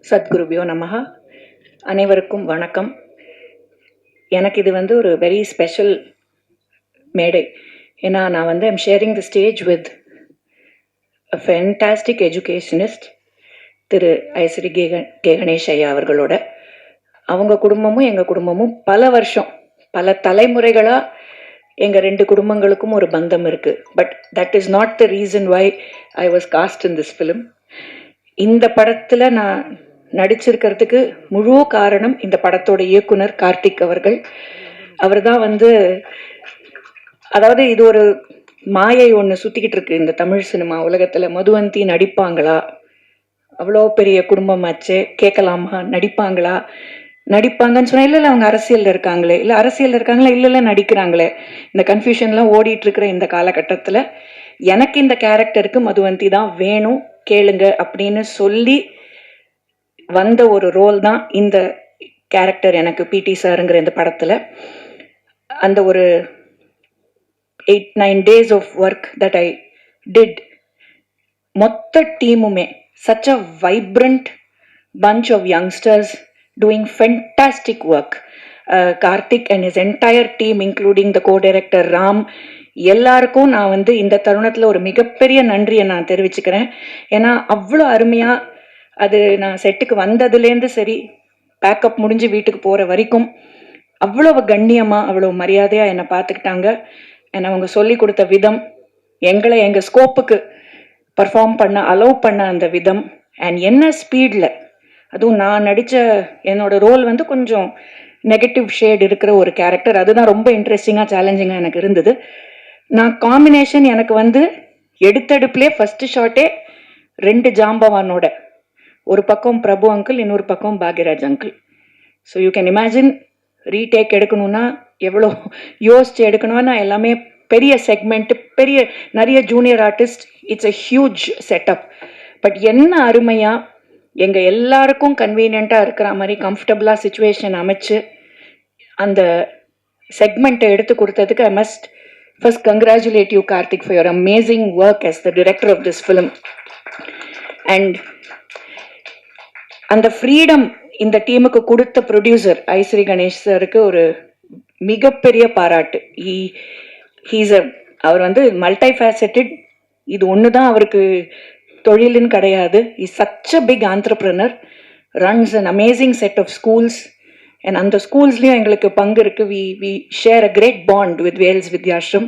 சத்குருபியோ நமஹ. அனைவருக்கும் வணக்கம். எனக்கு இது ஒரு வெரி ஸ்பெஷல் மேடை. ஏன்னா நான் I'm sharing the stage with a fantastic educationist Thiru Ishari Ganesh ஐயா அவர்களோட. அவங்க குடும்பமும் எங்கள் குடும்பமும் பல வருஷம், பல தலைமுறைகளாக எங்கள் ரெண்டு குடும்பங்களுக்கும் ஒரு பந்தம் இருக்குது. But that is not the reason why I was cast in this film. இந்த படத்தில் நான் நடிச்சிருக்கிறதுக்கு முழு காரணம் இந்த படத்தோட இயக்குனர் கார்த்திக் அவர்கள். அவர் தான் அதாவது இது ஒரு மாயை ஒன்று சுற்றிக்கிட்டு இருக்கு இந்த தமிழ் சினிமா உலகத்தில். மதுவந்தி நடிப்பாங்களா, அவ்வளோ பெரிய குடும்பமாச்சு, கேட்கலாமா, நடிப்பாங்களா, நடிப்பாங்கன்னு சொன்னால் இல்லை அவங்க அரசியலில் இருக்காங்களே, இல்லை அரசியலில் இருக்காங்களா, இல்லை நடிக்கிறாங்களே, இந்த கன்ஃபியூஷன்லாம் ஓடிட்டுருக்கிற இந்த காலகட்டத்தில் எனக்கு இந்த கேரக்டருக்கு மதுவந்தி தான் வேணும், கேளுங்க அப்படின்னு சொல்லி வந்த ஒரு ரோல் தான் இந்த கேரக்டர். எனக்கு பிடி சாருங்கிற இந்த படத்தில் அந்த ஒரு 8-9 days of work that I did. மொத்த டீமுமே such a vibrant bunch of youngsters doing fantastic work. Karthik and his entire team including the co-director Ram, எல்லாருக்கும் நான் இந்த தருணத்தில் ஒரு மிகப்பெரிய நன்றியை நான் தெரிவிச்சுக்கிறேன். ஏன்னா அவ்வளோ அருமையாக அது நான் செட்டுக்கு வந்ததுலேருந்து சரி, பேக்கப் முடிஞ்சு வீட்டுக்கு போகிற வரைக்கும் அவ்வளோ கண்ணியமாக, அவ்வளோ மரியாதையாக என்னை பார்த்துக்கிட்டாங்க. என்னை அவங்க சொல்லி கொடுத்த விதம், எங்களை எங்கள் ஸ்கோப்புக்கு பர்ஃபார்ம் பண்ண அலோவ் பண்ண அந்த விதம், அண்ட் என்ன ஸ்பீடில், அதுவும் நான் நடித்த என்னோடய ரோல் கொஞ்சம் நெகட்டிவ் ஷேட் இருக்கிற ஒரு கேரக்டர். அதுதான் ரொம்ப இன்ட்ரெஸ்டிங்காக சேலஞ்சிங்காக எனக்கு இருந்தது. நான் காம்பினேஷன் எனக்கு எடுத்தடுப்புலேயே ஃபஸ்ட்டு ஷாட்டே 2 ஜாம்பவானோட, ஒரு பக்கம் பிரபு அங்கிள், இன்னொரு பக்கம் Bhagyaraj uncle. So you can imagine retake எடுக்கணும்னா எவ்வளோ யோசிச்சு எடுக்கணும்னா, எல்லாமே பெரிய செக்மெண்ட், பெரிய நிறைய junior artist, it's a huge setup. But என்ன அருமையாக எங்கள் எல்லாருக்கும் கன்வீனியண்ட்டாக இருக்கிற மாதிரி கம்ஃபர்டபுளாக சுச்சுவேஷன் அமைச்சு அந்த செக்மெண்ட்டை எடுத்து கொடுத்ததுக்கு I must first congratulate you Karthik for your amazing work as the director of this film. And அந்த ஃப்ரீடம் இந்த டீமுக்கு கொடுத்த ப்ரொடியூசர் ஐஸ்ரீ கணேஷ் சாருக்கு ஒரு மிகப்பெரிய பாராட்டு. அவர் மல்டி ஃபேசட்டட். இது ஒன்று தான் அவருக்கு தொழிலுன்னு கிடையாது. Is such a big entrepreneur, runs an amazing set of schools. And அந்த ஸ்கூல்ஸ்லேயும் எங்களுக்கு பங்கு இருக்குது. We share a great bond with Vels Vidyashram.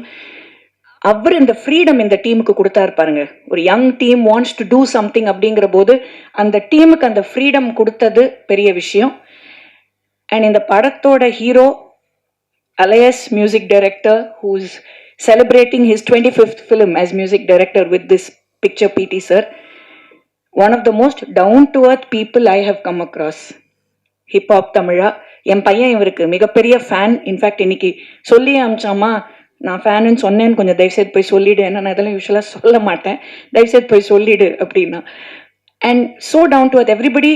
அவர் இந்த ஃப்ரீடம் இந்த டீமுக்கு கொடுத்தாரு பாருங்க. ஒரு young team wants to do something அப்படிங்கிற போது அந்த டீமுக்கு அந்த ஃப்ரீடம் கொடுத்தது பெரிய விஷயம். அண்ட் இந்த படத்தோட hero alias music director, who's celebrating his 25th film as music director with this picture, PT sir. One of the most down to earth people I have come across. Hip hop தமிழா. என் பையன் இவருக்கு மிகப்பெரிய fan. In fact இன்னைக்கு சொல்லி அமிச்சாமா, நான் ஃபேனுன்னு சொன்னேன்னு கொஞ்சம் தயவுசெய்து போய் சொல்லிவிடு, ஏன்னா நான் இதெல்லாம் யூஸ்வலாக சொல்ல மாட்டேன், தயவுசெய்து போய் சொல்லிவிடு அப்படின்னா. And so down to earth, everybody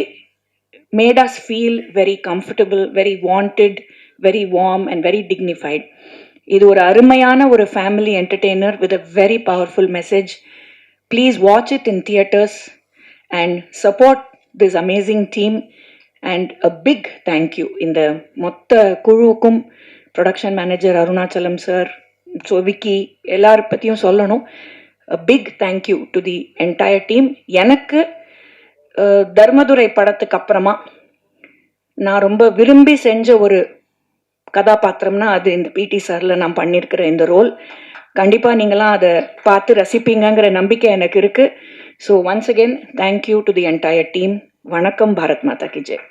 made us feel very comfortable, very wanted, very warm and very dignified. இது ஒரு அருமையான ஒரு family entertainer with a very powerful message. Please watch it in theatres and support this amazing team. And a big thank you இந்த மொத்த குழுவுக்கும். Production manager Arunachalam sir, so Vicky, எல்லார பற்றியும் சொல்லணும். A big thank you to the entire team. எனக்கு தர்மதுரை படத்துக்கு அப்புறமா நான் ரொம்ப விரும்பி செஞ்ச ஒரு கதாபாத்திரம்னா அது இந்த பிடி சாரில் நான் பண்ணியிருக்கிற இந்த ரோல். கண்டிப்பாக நீங்களாம் அதை பார்த்து ரசிப்பீங்கிற நம்பிக்கை எனக்கு இருக்குது. So once again thank you to the entire team. வணக்கம். பாரத் மாதா கி ஜெய்.